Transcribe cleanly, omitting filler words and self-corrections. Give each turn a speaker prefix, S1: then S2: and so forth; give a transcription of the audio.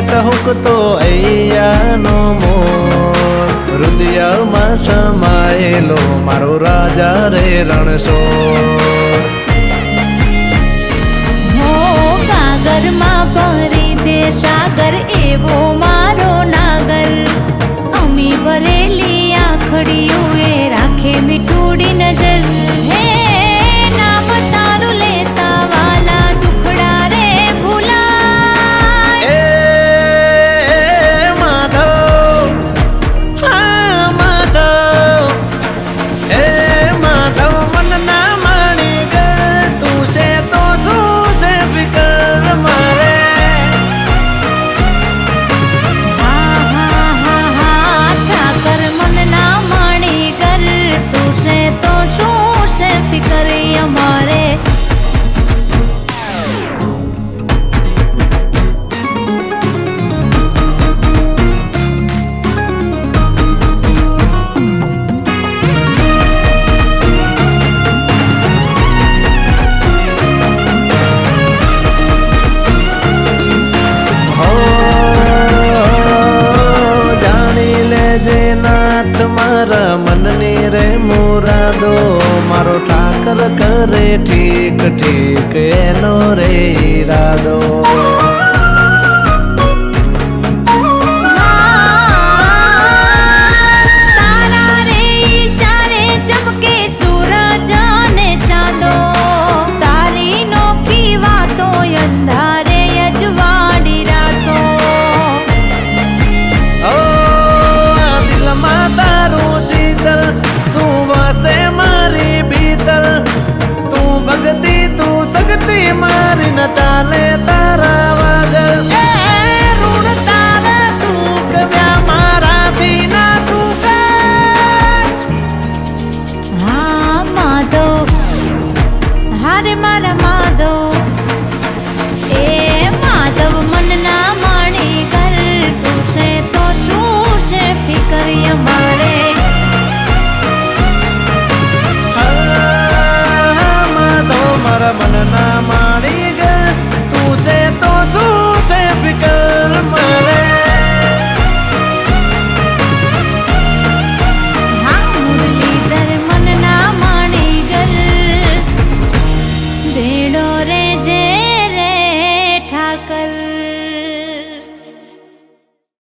S1: ટહુકતો અય્યાનો મોર હૃદયમાં સમાયેલો મારો રાજા રે રણછોડ
S2: હો કાગરમાં ભરી દે સાગર એવો મારો નાગર અમી ભરેલી આંખડીયું એ રાખે મીઠુડી નજર હે નામ તારું લેતા વાલા દુખડા રે ભૂલાય ફિકર અમારે
S1: જાણી લેજે નાથ મારા મનની રે મુરાદો મારો ઠાકર કરે ઠીક ઠીક એનો રે ઈરાદો
S2: તારા રે ઈશારે ચમકે સૂરજ અને ચાંદો તારી નોખી વાતો અંધારે અજવાળી રાતો
S1: દિલમાં તારું ચિત્ર તું વસે મારી ભીતર તું ભગતી તું શક્તિ મારી ન ચાલે તારા વગર